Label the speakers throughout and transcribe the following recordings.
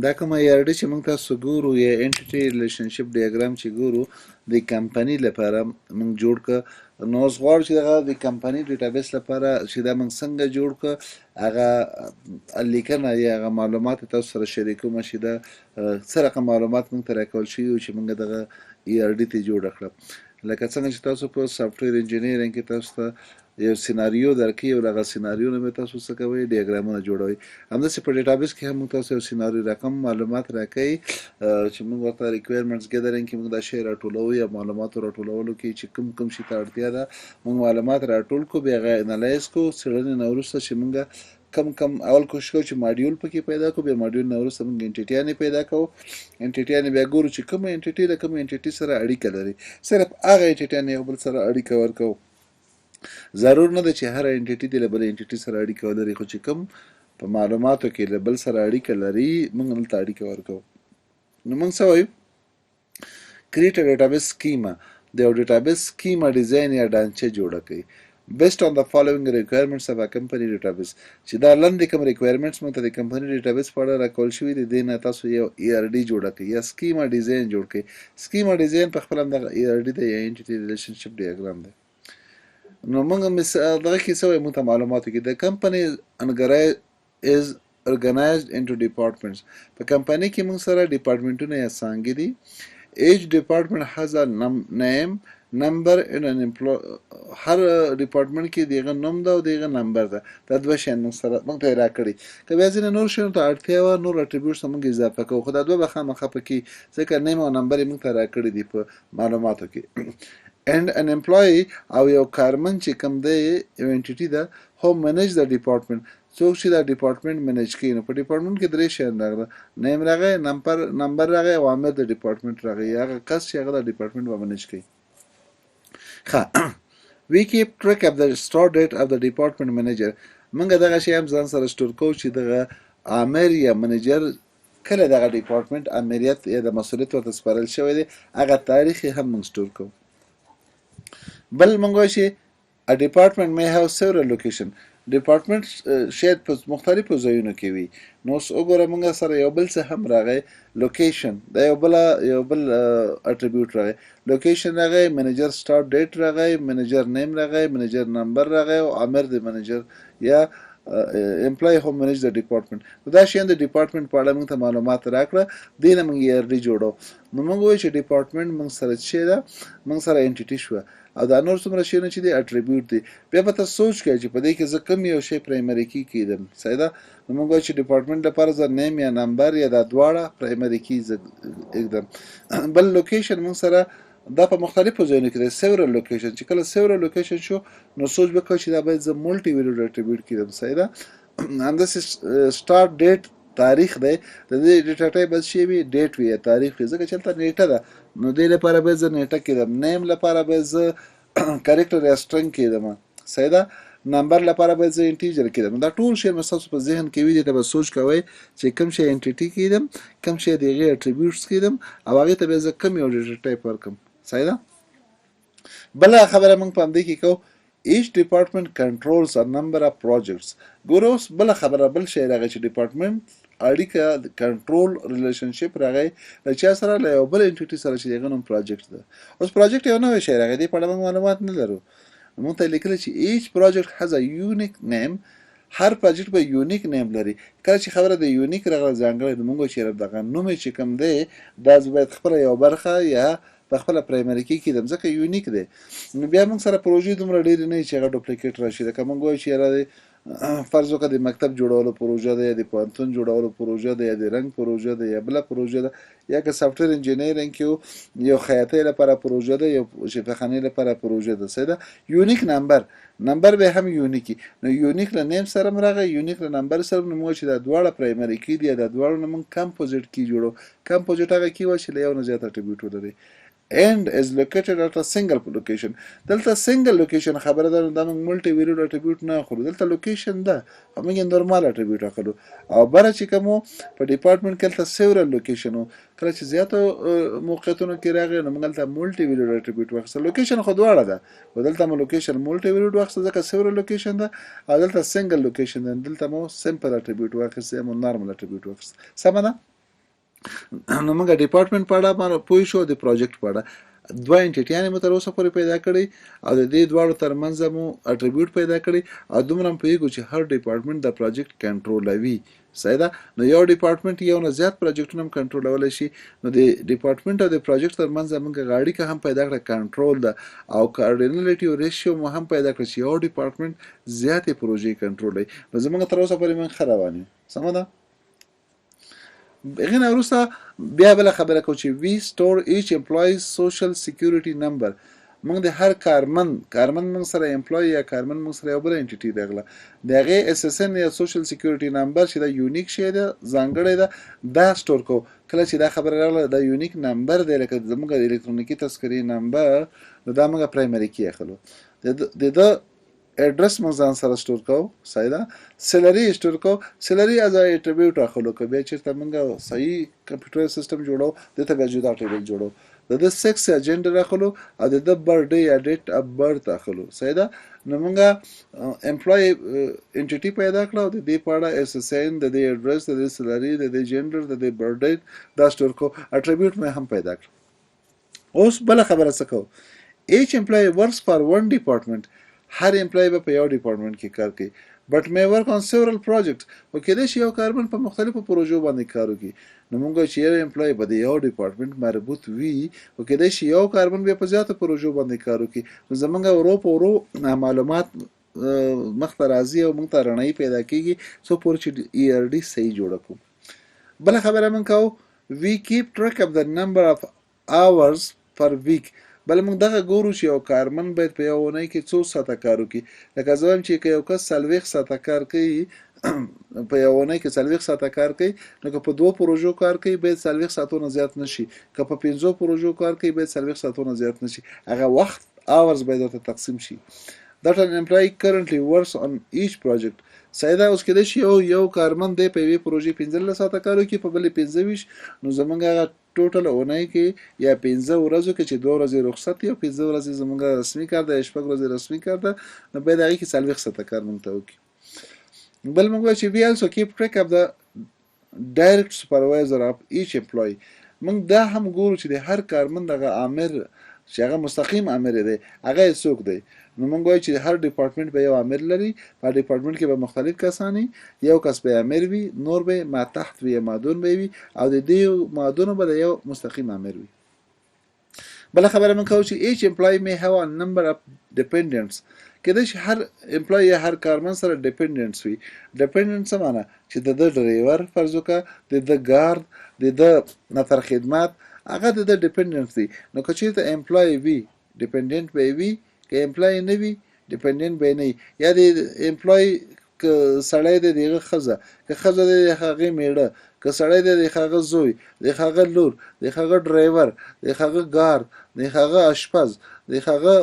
Speaker 1: دا کوم ARD چې موږ تاسو ګورو یا انټیټي ریلیشنشپ ډیاګرام چې ګورو د کمپنی لپاره موږ جوړ ک نو اوس غواړو چې دغه د کمپنی ډیټابیس لپاره چې دا موږ څنګه جوړ ک هغه لیکنه یا هغه معلومات تاسو سره شریکوم چې دا څه رقم معلومات موږ ته راکول شي چې موږ دغه ARD ته جوړ کړو لکه څنګه چې تاسو په سافټویر انجینیرینګ کې تاسو ته یو سیناریو درکې او هغه سیناریو نه تاسو څه کوئ ډیاګرامونه جوړوئ همداسې په ډیټابیس کې هم تاسو یو سیناریو رقم معلومات راکوئ چې موږ ورته ریکوایرمنټس ګیدرینګ کې موږ دا شی راټولوو یا معلوماتو راټولولو کې چې کوم شي ته اړتیا ده موږ معلومات راټول کړو بیا هغه انالایز کړو څېړنې نه وروسته چې موږ کم اول کوشش کوو چې ماډیول پکې پیدا کړو بیا ماډیول نه وروسته موږ انټیټیانې پیدا کوو انټیټیانې بیا ګورو چې کومه انټیټي له کومه انټیټي سره اړیکه لري صرف هغه انټیټیانې یو بل سره اړیکه ورکوو ضرور نه ده چې هر انټیټي د بل انټیټي سره اړیکه ولري خو چې کوم په معلوماتو کې له بل سره اړیکه لري موږ هلته اړیکه ورکوو نو موږ څه وایو create a database schema د یو database schema ډیزاین یا ډانچه جوړه کړئ based on the following requirements of a company database چې دا لاندې کوم requirements مو ته د کمپنی database په اړه راکول شوي دي دې نه تاسو یو ARD جوړه کړئ یا schema ډیزاین جوړ کړئ schema ډیزاین په خپل هم دغه ARD دی یا entity relationship diagram دی نو موږ دغه کې څه وایو موږ ته معلوماتو کې د کمپنی is organized into departments په کمپنی کې موږ سره ډیپارټمنټونه یا څانګې دي each department has a name number and an employee هر ډیپارټمنټ کې دغه نوم ده او دغه نمبر ده دا دوه شیان موږ سره موږ ته راکړي که بیا ځینې نور شیانو ته اړتیا وه نور اټریبیوټس موږ اضافه کوو خو دا دوه به خامخا پکې ځکه نیم او نمبر یې موږ ته راکړي دي په معلوماتو کې and an employee او یو کارمن چې کوم دی یو انټیټي ده who manage the department څوک چې دا ډیپارټمنټ منیج کوي نو په ډیپارټمنټ کې درې شیان راغله نیم راغی نمبر راغی او عامل د ډیپارټمنټ راغی هغه کس چې هغه د ډیپارټمنټ به منیج کوي ښه we keep track of the start date of the department manager موږ دغه شی هم ځان سره سټور کوو چې دغه امر یا منیجر کله دغه ډیپارټمنټ امریت یا د مسؤلیت ورته سپارل شوی دی هغه تاریخ هم موږ سټور کوو بل موږ وایو چې a department may have several location ډیپارټمنټ شاید په مختلفو ځایونو کې وي نو اوس وګوره موږ سره یو بل څه هم راغی لوکیشن دا یو بل اټریبیوټ راغی لوکیشن راغی منیجر سٹارټ ډیټ راغی منیجر نیم راغی منیجر نمبر راغی او امر د منیجر یا امپلای هو منیج د ډیپارټمنټ دا شیان د ډیپارټمنټ په اړه موږ ته معلومات راکړه دې نه موږ ARD جوړو نو موږ وایو چې ډیپارټمنټ موږ سره څه ده موږ سره انټیټي شوه او دا نور څومره شیونه چې دی اټریبیوټ دی بیا به تاسو سوچ کوئ چې په دې کې زه کوم یو شی پرایمري کی کیدم صحیح ده نو موږ وایو چې ډیپارټمنټ لپاره زه نیم یا نمبر یا دا دواړه پرایمري کی اکدم بل لوکیشن موږ سره دا په مختلفو ځایونو کې دی سیورل لوکیشن چې کله سیورل لوکیشن شو نو سوچ وکړئ چې دا باید زه مولټي ویلیډ اټریبیوټ کیدم صحیح ده همداسې سټارټ ډیټ تاریخ دی د دې ډیټا ټایپ باید شی وي ډیټ وي یا تاریخ وي ځکه چې هلته نیټه ده نو دې لپاره باید زه نیټه کیدم نیم لپاره باید زه کریکټر یا سټرنګ کیدم صحیح ده نمبر لپاره باید زه انټیجر کیدم دا ټول شی ستاسو په ذهن کې وي دې ته به سوچ کوئ چې کوم شی انټیټي کیدم کوم شی د هغې اټریبیوټس کیدم او هغې ته به زه کوم یو ډیټا ټایپ ورکړم صحیح ده بله خبره موږ په همدې کې کوو each department controls a number of projects ګوره اوس بله خبره بل شی راغی چې ډیپارټمنټ اړیکه کنټرول ریلیشنشپ راغی له چا سره له یو بل انټیټي سره چې هغه نوم پروجیکټ ده اوس پروجیکټ یو نوی شی راغی دې په اړه موږ معلومات نه لرو موږ ته لیکلی چې each project has a unique name هر پروجیکټ به یونیک نیم لري کله چې خبره د یونیک راغله ځانګړی نو موږ چې دغه نوم چې کوم دی دا باید خپله یو برخه یا په خپله پرایمري کې کیدم ځکه یونیک دی نو بیا موږ سره پروژې دومره ډېرې نه وي چې هغه ډوپلیکیټ راشي لکه موږ وایو چې یاره فرض وکړه د مکتب جوړولو پروژه ده یا د پوهنتون جوړولو پروژه ده یا د رنګ پروژه ده یا بله پروژه ده یا که سافټویر انجینیرینګ کې یو خیاطۍ لپاره پروژه ده یو شفاخانې لپاره پروژه ده صحیح ده یونیک نمبر به هم یونیکي نو یونیک له نیم سره هم راغی یونیک له نمبر سره نو موږ چې دا دواړه پرایمري کی دي دا دواړه نه موږ کمپوزیټ کی جوړو کمپوزیټ هغه کی وایي چې له یو نه زیات اټریبیوټ ولري and is located at a single location دلته single location خبره ده دا موږ ملټي ویلیډ اټریبیوټ نه اخلو دلته لوکیشن ده موږ نورمال اټریبیوټ اخلو او بره چې کوم په ډیپارټمنټ کې دلته سیورل لوکیشن کله چې زیاتو موقعیتونو کې راغی نو موږ دلته ملټي ویلیډ اټریبیوټ واخیستل لوکیشن خو دواړه ده خو دلته مو لوکیشن ملټي ویلیډ واخیسته ځکه سیورل لوکیشن ده او دلته سنګل لوکیشن ده دلته مو سمپل اټریبیوټ واخیسته مو نارمل اټریبیوټ واخیسته سمه ده نو موږ ډپارټمنټ په اړه باندې پوه شو د پروجیکټ په اړه دوه انټیټیانې مو تر اوسه پورې پیدا کړي او د دې دواړو ترمنځ مو اټریبیوټ پیدا کړي او دومره هم پوهېږو چې هر ډپارټمنټ د پروجیکټ کنټرولوي صحیح ده نو یو ډپارټمنټ یو نه زیات پروجیکټونه هم کنټرولولی شي نو د ډپارټمنټ او د پروجیکټ ترمنځ موږ اړیکه هم پیدا کړه کنټرول ده او کارډینلیټي او ریشیو مو هم پیدا کړه چې یو ډپارټمنټ زیاتې پروژې کنټرولوي نو زموږ تر اوسه پورې موږ ښه روان یو سمه ده هغې نه وروسته بیا بله خبره کوو چې وي سټور ایچ امپلایز سوشل سیکیورټي نمبر موږ د هر کارمند موږ سره امپلای یا کارمند موږ سره یو بله انټیټي راغله د هغې اس اس ان یا سوشل سیکیورټي نمبر چې دا یونیک شی ده ځانګړی ده دا سټور کوو کله چې دا خبره راغله دا یونیک نمبر دی لکه زموږ د الکترونیکي تذکرې نمبر نو دا موږ پرایمري کې اخلو د ده एड्रेस موږ ځان سره سٹور کوو صحیح ده سیلری سٹور کوو سیلری از اټریبیوټ اخلو که بیا چېرته موږ صحیح کمپیوټر سیستم جوړو دته بیا جدا ټیبل جوړو د سیکس یا جنډر اخلو او د برډے یا ډیټ اف برث اخلو صحیح ده نو موږ امپلای انټیټي پیدا کړو د دې په اړه اس اس ان د دې اډرس د دې سیلری د دې جنډر د دې برډے دا سٹور کو اټریبیوټ مې هم پیدا کړ اوس بل خبره څه کو each employee works for one department هر امپلای به په یو ډپارټمنټ کې کار کوي بټ مې ورک آن سیورل پروجیکټ او کېدای شي یو کارمند په مختلفو پروژو باندې کار وکړي نو موږ چې یو امپلای به د یو ډپارټمنټ مربوط وي او کېدای شي یو کارمند بیا په زیاتو پروژو باندې کار وکړي نو زموږ ورو په ورو معلومات مخ ته راځي او موږ ته رڼایي پیدا کېږي څو پورې چې ای آر ډي صحیح جوړه کړو بله خبره موږ کوو وی کیپ ټریک اف د نمبر اف آورز پر ویک بل موږ دغه ګورو چې یو کارمند باید په یو اونۍ کې څو ساعته کار وکړي لکه زه وایم چې که یو کس 40 ساعته کار کوي په یو اونۍ کې 40 ساعته کار کوي نو که په دوو پروژو کار کوي باید 40 ساعتونه زیات نشي که په 5 پروژو کار کوي باید 40 ساعتونه زیات نشي هغه وخت hours باید ورته تقسیم شي that an employee currently works on each project صحیح ده اوس کېدای شي یو کارمند دی په یوې پروژې 15 ساعته کار وکړي په بلې 25 نو زموږ هغه ټوټل اونۍ کې یا 15 ورځو کې چې 2 ورځې رخصت یا 15 ورځې زموږ رسمي کار ده یا 6 ورځې رسمي کار ده نو باید هغې کې 40 ساعته کار موږ ته وکړي بل موږ وایو چې we also keep track of the direct supervisor of each employee موږ دا هم ګورو چې د هر کارمند هغه امر چې هغه مستقیم امر دی هغه څوک دی نو موږ وایو چې هر ډپارټمنټ به یو امر لري په ډپارټمنټ کې به مختلف کسان یو کس به امر وي نور به ما تحت وي مادون به وي او د دې مادونو به یو مستقیم امر وي بل خبره موږ کوو چې each employee may have a number of dependents کېدای شي هر امپلای یا هر کارمند سره ډیپندنټس وي ډیپندنټ څه معنی چې د ډرایور فرض وکړه د ګارد د نفر خدمات هغه د ډیپندنټ دي نو که چېرته امپلای وي ډیپندنټ به وي که امپلای نه وي ډیپندنټ به نه یا د امپلای که سړی دی دغه ښځه که ښځه دی د هغې میړه که سړی دی د هغه زوی د هغه لور د هغه ډرایور د هغه ګارد د هغه اشپز د هغه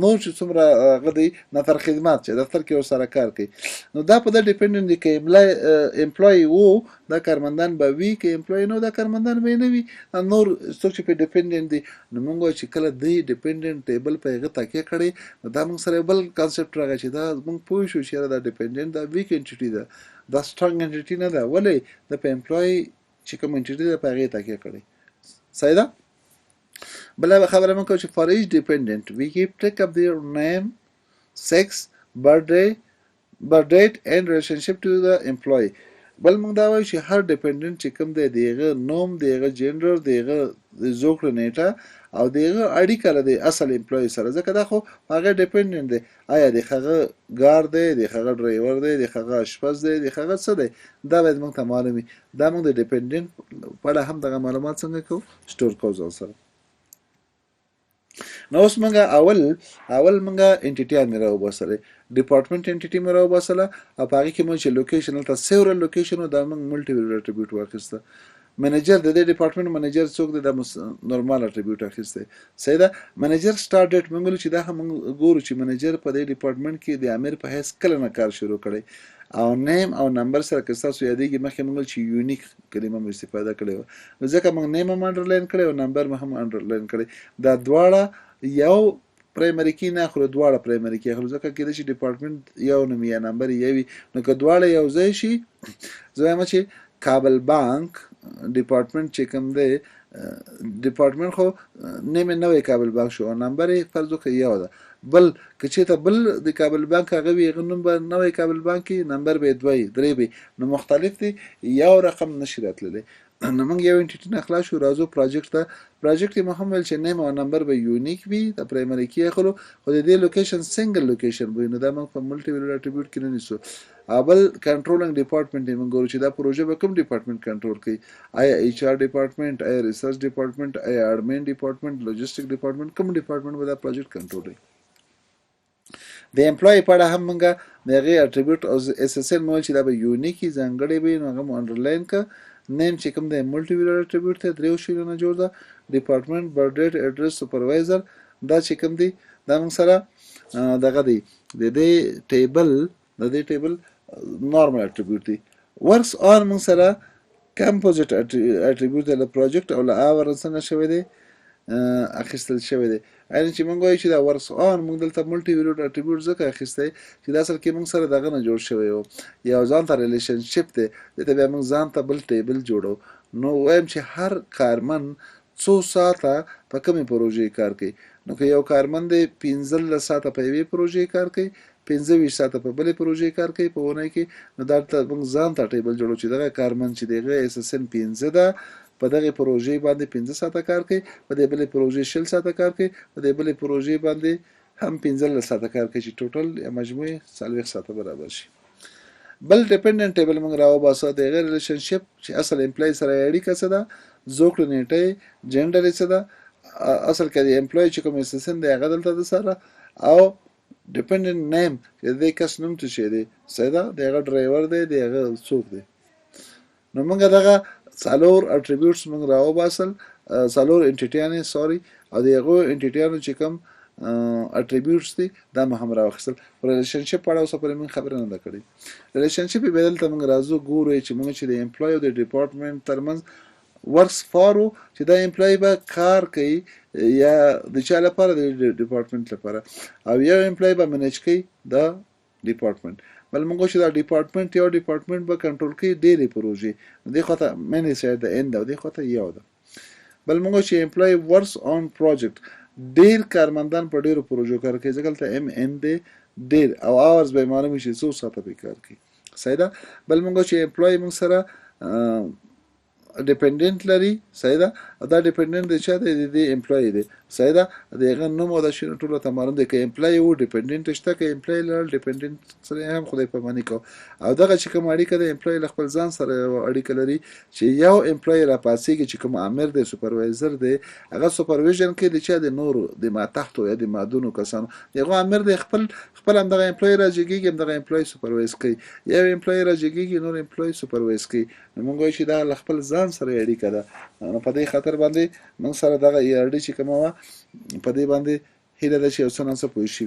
Speaker 1: نور چې څومره هغه دی نفر خدمات چې دفتر کې ورسره کار کوي نو دا په دا ډیپندنټ دی که امپلای وو دا کارمندان به وي که امپلای نه دا کارمندان به نه وي نور څوک چې په ډیپندنټ دی نو موږ وایو چې کله دی ډیپندنټ ټیبل په هغه تکیه کړی نو دا موږ سره بل کانسپټ راغی چې دا موږ پوه شو چې دا ډیپندنټ دا ویک انټیټي ده دا سټرونګ انټیټي نه ده ولې د په امپلای چې کوم انټیټي ده په هغې تکیه کړی صحیح ده بل خبره موږ کوو چې for each dependent we keep track of their name, sex, birth date and relationship to the employee بل موږ دا وایو چې هر ډیپندنټ چې کوم دی د هغه نوم د هغه جنډر د هغه زوکړه نیټه او د هغه اړیکه له د اصل امپلای سره ځکه دا خو هغه ډیپندنټ دی آیا د هغه ګارد دی د هغه ډرایور دی د هغه اشپز دی د هغه څه دی دا باید موږ ته معلوم وي دا موږ د ډیپندنټ په اړه هم دغه معلومات څنګه کوو سټور کوو ځان سره نو اوس موږ اول موږ انټیټیان مې راوباسلې ډپارټمنټ انټیټي مې راوباسله او په هغې کې موږ چې لوکیشن هلته سیورل لوکیشن و دا موږ ملټي اټریبیوټ واخیسته منیجر د دې ډپارټمنټ منیجر څوک دی دا نورمال اټریبیوټ اخیستی صحیح ده منیجر سټارټ ډیټ موږ ویلو چې دا هم موږ ګورو چې منیجر په دې ډپارټمنټ کې د امیر په حیث کله نه کار شروع کړی او نیم او نمبر سره که ستاسو یادېږي مخکې موږ چې یونیک کلمه مو استفاده کړې وه نو ځکه موږ نیم هم انډرلاین کړی او نمبر مو هم انډرلاین کړی دا دواړه یو پرایمري کې نه اخلو دواړه پرایمري کې اخلو ځکه کېدای شي ډپارټمنټ یو نوم یا نمبر یې وي نو که دواړه یو ځای شي زه وایم چې کابل بانک ډپارټمنټ چې کوم دی ډپارټمنټ خو نیمه نوی کابل بانک شو او نمبر یې فرض وکړه یو ده بل که چېرته بل د کابل بانک هغه وي هغه نوم به نوی کابل بانک وي نمبر به یې دوه وي درې وي نو مختلف دي یو رقم نشي راتللی نو موږ یو انټیټي نه خلاص شو راځو پروجیکټ ته پروجیکټ یې هم ویل چې نیم او نمبر به یونیک وي د پرایمري کې اخلو خو د دې لوکیشن سنگل لوکیشن وي نو دا موږ په ملټي ویلیډ اټریبیوټ کې نه نیسو بل کنټرولینګ ډپارټمنټ یې موږ ګورو چې دا پروژه به کوم ډپارټمنټ کنټرول کوي آیا ایچ آر ډپارټمنټ آیا ریسرچ ډپارټمنټ آیا اډمن ډپارټمنټ لوجستیک ډپارټمنټ کوم ډپارټمنټ به دا پروجیکټ کنټرول کوي د امپلوي په اړه هم موږ د هغې اټریبیوټ او اس اس ال مویل چې دا به یونیک وي ځانګړی وي نو هغه مو انډرلاین که نیم چې کوم دی ملټي ویلیډ اټریبیوټ دی دریو شیانو نه جوړ ده ډپارټمنټ برډ ډیټ ایډرس سپروایزر دا چې کوم دی دا موږ سره دغه دی د دې ټیبل نارمل اټریبیوټ دی ورکس آن موږ سره کمپوزیټ اټریبیوټ دی له پروجیکټ او له آور څنګه شوی دی اخیستل شوی دی یعنې چې موږ وایو چې دا ورکس آن موږ دلته ملټي ویلیډ اټریبیوټ ځکه اخیستی چې دا اصل کې موږ سره دغه نه جوړ شوی و یو ځان ته ریلیشنشپ دی دلته بیا موږ ځان ته بل ټیبل جوړو نو وایم چې هر کارمن څو ساعته په کومې پروژې کار کوي نو که یو کارمن دی 15 ساعته په یوې پروژې کار کوي 25 ساعته په بلې پروژې کار کوي په اونۍ کې نو دا موږ ځان ته ټیبل جوړو چې دغه کارمن چې دی هغه اس اس ان 15 ده په دغه پروژې باندې 15 ساعته کار کوي په دې بلې پروژې 20 ساعته کار کوي په دې بلې پروژې باندې هم 15 ساعته کار کوي چې ټوټل مجموعي 40 ساعته برابر شي بل ډیپندنت ټیبل موږ راوباسو د غیر ریلیشنشپ چې اصل امپلای سره اړیکه څه ده زوکړه نیټه جنډر څه ده اصل کې د امپلای چې کوم اساسن دی هغه دلته د سره او ډیپندنت نیم چې د کس نوم څه شي دی ساده د هغه ډرایور دی د هغه څوک دی نو موږ دغه څلور اټریبیوټس موږ راوباسل څلور انټیټیانې سوري او د هغو انټیټیانو چې کوم اټریبیوټس دي دا مو هم راوخیستل ریلیشنشپ په اړه اوسه پورې موږ خبره نه ده کړې ریلیشنشپ یې بدلته موږ راځو ګورو چې موږ چې د امپلای او د ډپارټمنټ ترمنځ ورکس فارو چې دا امپلای به کار کوي یا د چا لپاره د ډپارټمنټ لپاره او یو امپلای به منیج کوي دا ډپارټمنټ بل موږ چې دا ډپارټمنټ به کنټرول کوي ډېرې پروژې دې خواته مینې سایډ د اند او دې خواته یو ده بل موږ چې امپلای ورکس آن پروجیکټ ډېر کارمندان په ډېرو پروژو کار کوي ځکه دلته ام ان دی ډېر او اورز به معلوم شي څو ساعته به کار کوي صحیح ده بل موږ چې امپلای موږ سره ډیپندنت لري صحیح ده دا ډیپندنت د چا دی د امپلای دی صحیح ده د هغه نوم او د شنو ټولو ته معلوم دی که امپلای او ډیپندنت شته که امپلای لرل ډیپندنت سره هم خدای په معنی کو او دغه چې کوم اړیکه د امپلای له خپل ځان سره اړیکه لري چې یو امپلای را پاسيږي چې کوم امر دی سپروایزر دی هغه سپرویژن کې د چا د نورو د ما تحت یا د مادونو کسانو دغه امر دی خپل هم دغه امپلای راځيږي هم دغه امپلای سپروایز کوي یو امپلای راځيږي نور امپلای سپروایز کوي نو موږ وایو چې دا خپل ځان سره اړیکه ده نو په دې خاطر باندې موږ سره دغه اړیکه چې کومه په دې باندې هیله ده چې اوس نه څه پوه شي